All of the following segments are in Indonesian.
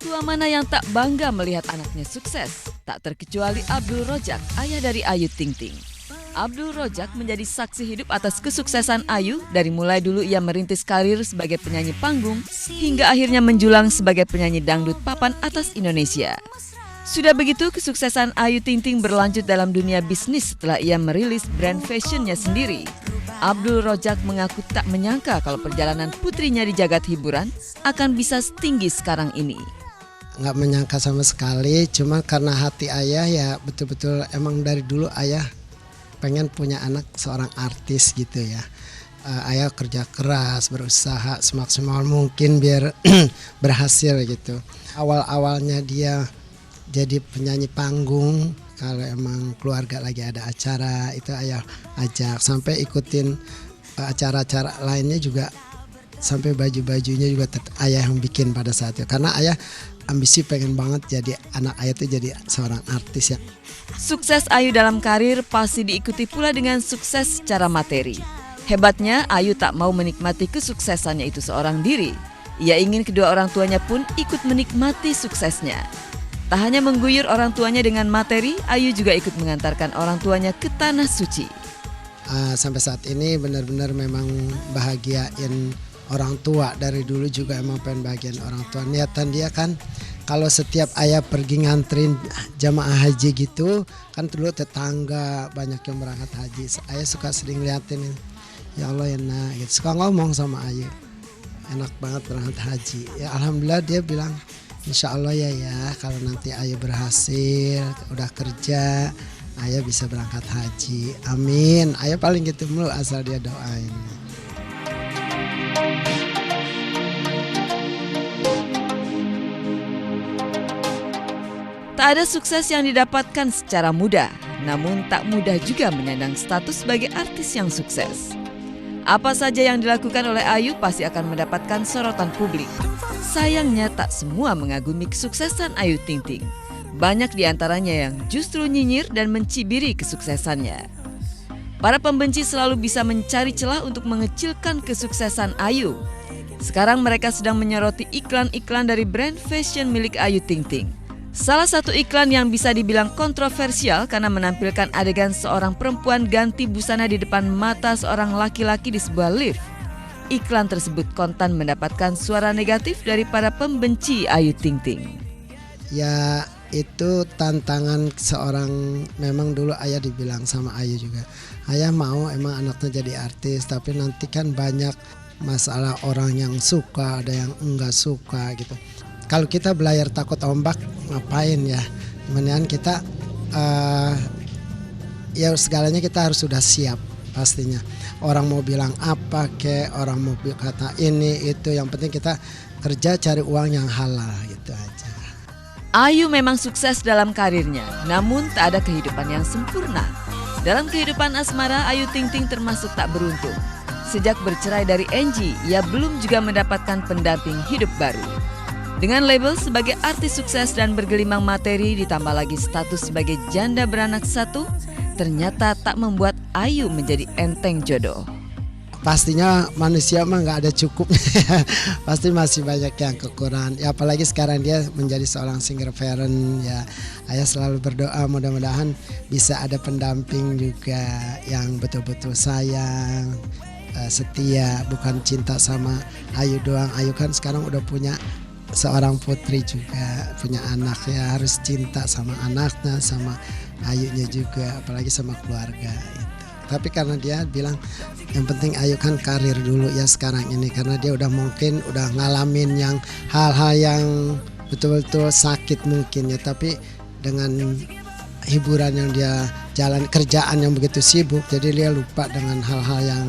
tua mana yang tak bangga melihat anaknya sukses? Tak terkecuali Abdul Rojak, ayah dari Ayu Ting Ting. Abdul Rojak menjadi saksi hidup atas kesuksesan Ayu dari mulai dulu ia merintis karir sebagai penyanyi panggung hingga akhirnya menjulang sebagai penyanyi dangdut papan atas Indonesia. Sudah begitu kesuksesan Ayu Ting Ting berlanjut dalam dunia bisnis setelah ia merilis brand fashionnya sendiri. Abdul Rojak mengaku tak menyangka kalau perjalanan putrinya di jagat hiburan akan bisa setinggi sekarang ini. Nggak menyangka sama sekali, cuma karena hati ayah ya betul-betul emang dari dulu ayah pengen punya anak seorang artis gitu ya. Ayah kerja keras, berusaha semaksimal mungkin biar berhasil gitu. Awal-awalnya dia jadi penyanyi panggung, kalau emang keluarga lagi ada acara itu ayah ajak, sampai ikutin acara-acara lainnya juga, sampai baju-bajunya juga ayah yang bikin pada saat itu. Karena ayah ambisi pengen banget jadi anak ayah itu jadi seorang artis ya. Sukses Ayu dalam karir pasti diikuti pula dengan sukses secara materi. Hebatnya Ayu tak mau menikmati kesuksesannya itu seorang diri. Ia ingin kedua orang tuanya pun ikut menikmati suksesnya. Tak hanya mengguyur orang tuanya dengan materi, Ayu juga ikut mengantarkan orang tuanya ke tanah suci. Sampai saat ini benar-benar memang bahagiain orang tua. Dari dulu juga emang pengen bahagiain orang tua. Niatan dia kan kalau setiap ayah pergi nganterin jamaah haji gitu, kan dulu tetangga banyak yang berangkat haji. Ayah suka sering liatin, ya Allah ya nak, gitu. Suka ngomong sama Ayu, enak banget berangkat haji. Ya alhamdulillah dia bilang, insya Allah ya kalau nanti Ayu berhasil, udah kerja, Ayah bisa berangkat haji. Amin. Ayah paling gitu mulu asal dia doain. Tak ada sukses yang didapatkan secara mudah, namun tak mudah juga menyandang status sebagai artis yang sukses. Apa saja yang dilakukan oleh Ayu pasti akan mendapatkan sorotan publik. Sayangnya tak semua mengagumi kesuksesan Ayu Ting Ting. Banyak di antaranya yang justru nyinyir dan mencibiri kesuksesannya. Para pembenci selalu bisa mencari celah untuk mengecilkan kesuksesan Ayu. Sekarang mereka sedang menyoroti iklan-iklan dari brand fashion milik Ayu Ting Ting. Salah satu iklan yang bisa dibilang kontroversial karena menampilkan adegan seorang perempuan ganti busana di depan mata seorang laki-laki di sebuah lift. Iklan tersebut kontan mendapatkan suara negatif dari para pembenci Ayu Ting Ting. Ya itu tantangan seorang, memang dulu ayah dibilang sama Ayu juga. Ayah mau emang anaknya jadi artis, tapi nanti kan banyak masalah orang yang suka, ada yang enggak suka gitu. Kalau kita belayar takut ombak ngapain ya? Mendingan kita ya segalanya kita harus sudah siap pastinya. Orang mau bilang apa kek, orang mau kata ini itu, yang penting kita kerja cari uang yang halal gitu aja. Ayu memang sukses dalam karirnya, namun tak ada kehidupan yang sempurna. Dalam kehidupan asmara, Ayu Ting Ting termasuk tak beruntung. Sejak bercerai dari Angie, ia belum juga mendapatkan pendamping hidup baru. Dengan label sebagai artis sukses dan bergelimang materi ditambah lagi status sebagai janda beranak satu, ternyata tak membuat Ayu menjadi enteng jodoh. Pastinya manusia mah nggak ada cukupnya, pasti masih banyak yang kekurangan. Ya apalagi sekarang dia menjadi seorang single parent ya. Ayah selalu berdoa mudah-mudahan bisa ada pendamping juga yang betul-betul sayang, setia, bukan cinta sama Ayu doang. Ayu kan sekarang udah punya seorang putri juga, punya anak ya, harus cinta sama anaknya, sama Ayunya juga, apalagi sama keluarga itu. Tapi karena dia bilang yang penting Ayu kan karir dulu ya sekarang ini, karena dia udah mungkin udah ngalamin yang hal-hal yang betul-betul sakit mungkin ya, tapi dengan hiburan yang dia jalan, kerjaan yang begitu sibuk, jadi dia lupa dengan hal-hal yang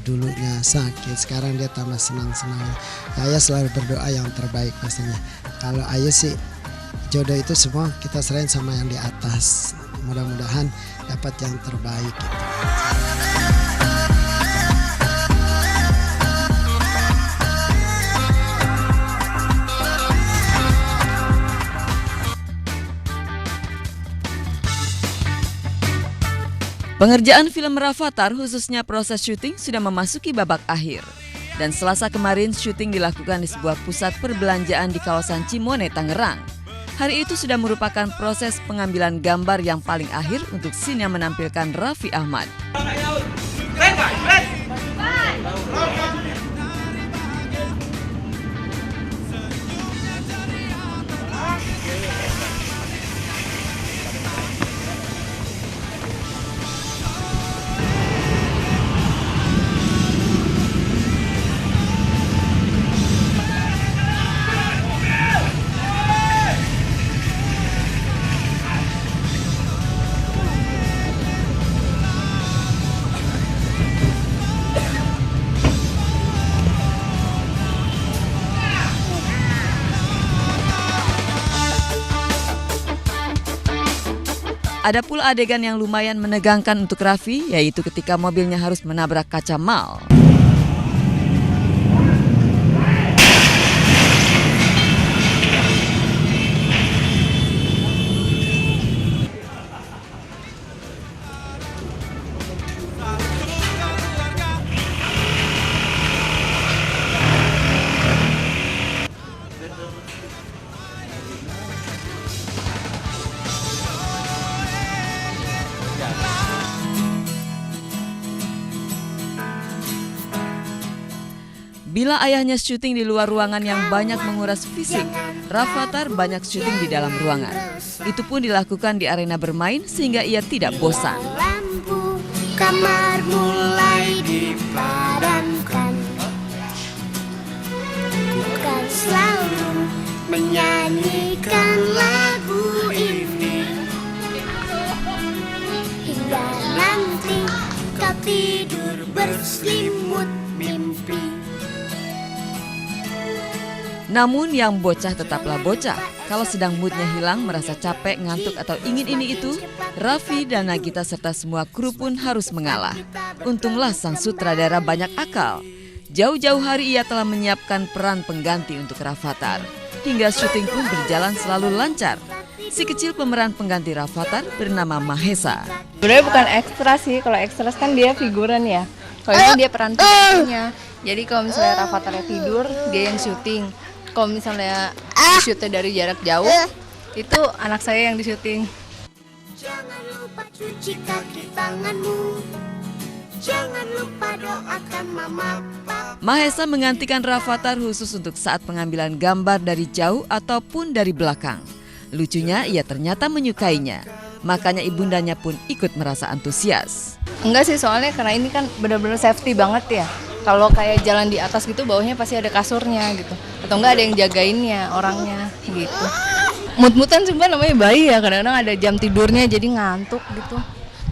dulunya sakit. Sekarang dia tambah senang-senang. Ayah selalu berdoa yang terbaik pastinya. Kalau Ayu sih jodoh itu semua kita serahin sama yang di atas. Mudah-mudahan dapat yang terbaik gitu. Pengerjaan film Rafathar khususnya proses syuting sudah memasuki babak akhir. Dan Selasa kemarin syuting dilakukan di sebuah pusat perbelanjaan di kawasan Cimone, Tangerang. Hari itu sudah merupakan proses pengambilan gambar yang paling akhir untuk scene yang menampilkan Raffi Ahmad. Ada pula adegan yang lumayan menegangkan untuk Raffi, yaitu ketika mobilnya harus menabrak kaca mal. Bila ayahnya syuting di luar ruangan yang banyak menguras fisik, Rafathar banyak syuting di dalam ruangan. Itu pun dilakukan di arena bermain sehingga ia tidak bosan. Lampu kamar mulai dipadamkan, bukan selalu menyanyikan lagu ini, hingga nanti kau tidur berselimut mimpi. Namun yang bocah tetaplah bocah. Kalau sedang moodnya hilang, merasa capek, ngantuk atau ingin ini itu, Raffi dan Nagita serta semua kru pun harus mengalah. Untunglah sang sutradara banyak akal. Jauh-jauh hari ia telah menyiapkan peran pengganti untuk Rafathar. Hingga syuting pun berjalan selalu lancar. Si kecil pemeran pengganti Rafathar bernama Mahesa. Sebenarnya bukan ekstra sih, kalau ekstra kan dia figuran ya. Kalau ini dia peran penggantinya. Jadi kalau misalnya Rafathar tidur, dia yang syuting. Kalau misalnya shootnya dari jarak jauh, itu anak saya yang di-syuting. Jangan lupa cuci kaki tanganmu, jangan lupa doakan mama papa. Mahesa menggantikan Rafathar khusus untuk saat pengambilan gambar dari jauh ataupun dari belakang. Lucunya ia ternyata menyukainya, makanya ibundanya pun ikut merasa antusias. Enggak sih, soalnya karena ini kan benar-benar safety banget ya. Kalau kayak jalan di atas gitu, bawahnya pasti ada kasurnya gitu. Atau enggak ada yang jagainnya, orangnya gitu. Mut-mutan sumpah namanya bayi ya, kadang-kadang ada jam tidurnya jadi ngantuk gitu.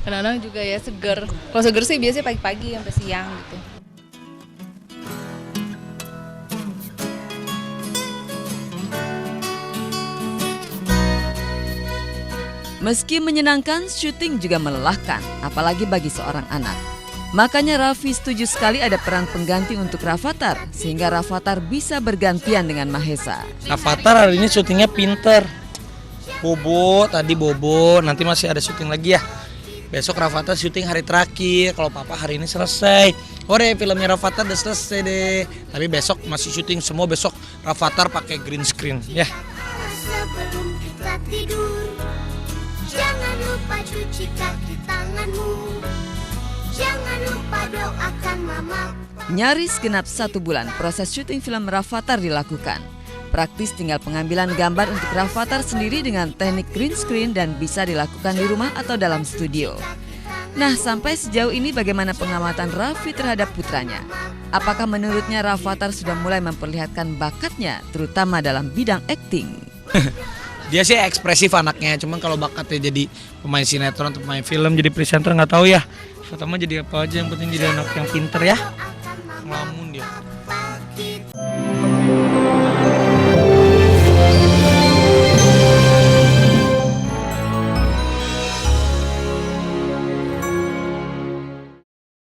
Kadang-kadang juga ya seger. Kalau seger sih biasanya pagi-pagi sampai siang gitu. Meski menyenangkan, syuting juga melelahkan, apalagi bagi seorang anak. Makanya Raffi setuju sekali ada peran pengganti untuk Rafathar, sehingga Rafathar bisa bergantian dengan Mahesa. Rafathar hari ini syutingnya pinter. Bobo, tadi Bobo, nanti masih ada syuting lagi ya. Besok Rafathar syuting hari terakhir, kalau papa hari ini selesai. Ore, filmnya Rafathar udah selesai deh. Tapi besok masih syuting semua, besok Rafathar pakai green screen ya. Sebelum kita tidur, jangan lupa cuci kaki tanganmu, jangan lupa doakan mama. Nyaris genap 1 bulan proses syuting film Rafathar dilakukan. Praktis tinggal pengambilan gambar untuk Rafathar sendiri dengan teknik green screen dan bisa dilakukan di rumah atau dalam studio. Nah, sampai sejauh ini bagaimana pengamatan Raffi terhadap putranya? Apakah menurutnya Rafathar sudah mulai memperlihatkan bakatnya, terutama dalam bidang akting? Dia sih ekspresif anaknya, cuman kalau bakatnya jadi pemain sinetron atau pemain film, jadi presenter nggak tahu ya. Pertama jadi apa aja, yang penting jadi anak yang pinter ya. Ngelamun dia.